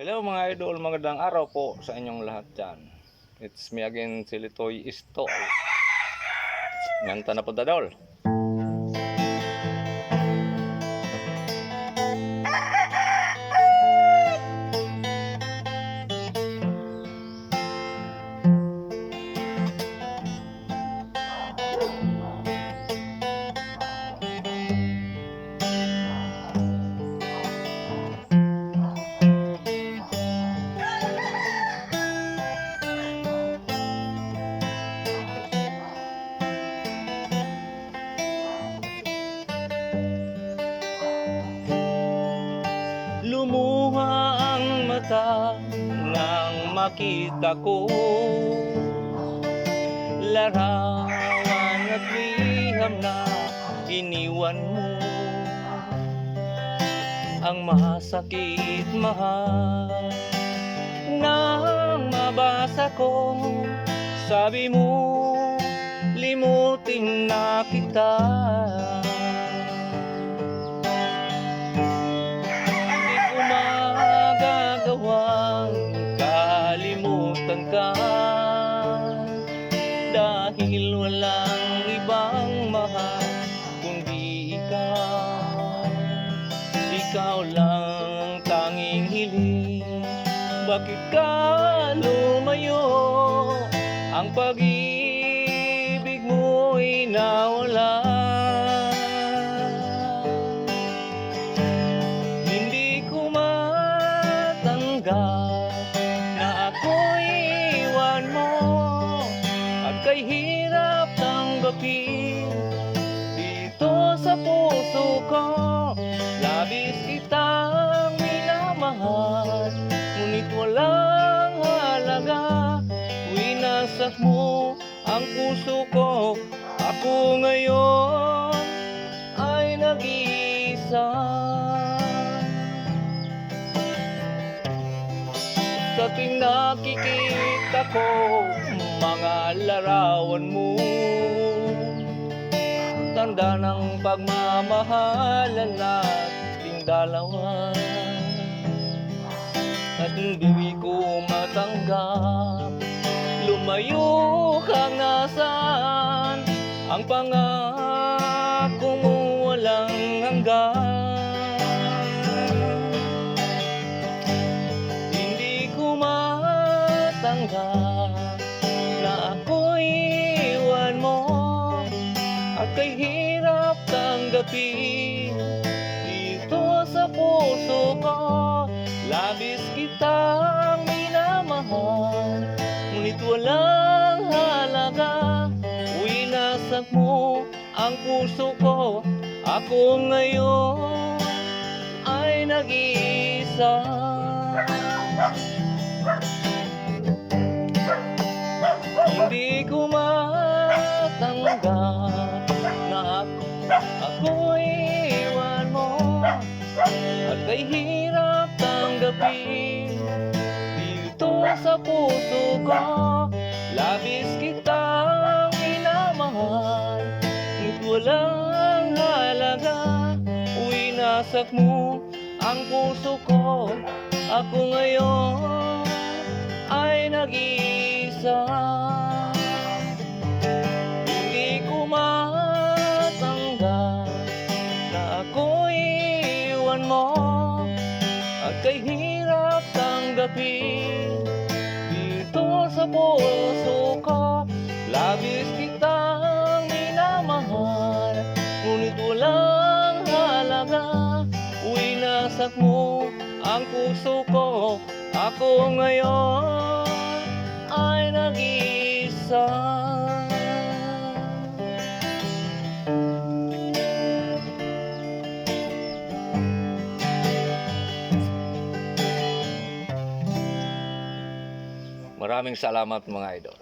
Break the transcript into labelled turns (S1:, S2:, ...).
S1: Hello mga idol, magandang araw po sa inyong lahat dyan. It's me again, si Litoy Isto. Nganta na po dadol. Lumuha ang mata nang makita ko larawan at liham na iniwan mo. Ang masakit mahal nang mabasa ko, sabi mo limutin na kita. Kalimutan ka dahil walang ibang mahal kundi ikaw. Ikaw lang ang tanging hiling. Bakit ka lumayo? Ang pag-ibig mo'y nawala. Hindi ko matanggap na ako'y iwan mo, at kay hirap tanggapin dito sa puso ko. Labis kitang minamahal, ngunit walang halaga. Winasak mo ang puso ko. Ako ngayon ay nag-iisa. Sa tuwing nakikita ko mga larawan mo, tanda ng pagmamahalan nating dalawa. At hindi ko matanggap lumayo kang nasaan. Ang pangako mo walang hanggan. Hindi ko matanggap na ako'y iwan mo, at kay hirap tanggapin dito sa puso ko. Labis kitang minamahal, ngunit walang halaga. Winasak mo ang puso ko. Ako ngayon ay nag-iisa. Hindi ko matanggap na ako'y iwan mo, at kay hirap tanggapin dito sa puso ko. Labis kitang minamahal, ngunit walang halaga. Winasak mo ang puso ko. Ako ngayon ay nag-iisa. Hindi ko matanggap na ako'y iwan mo, at kay hirap tanggapin dito sa puso ko. Labis kitang minamahal, ngunit walang halaga. Winasak mo ang puso ko. Ako ngayon ay nag-iisa. Maraming salamat mga idol.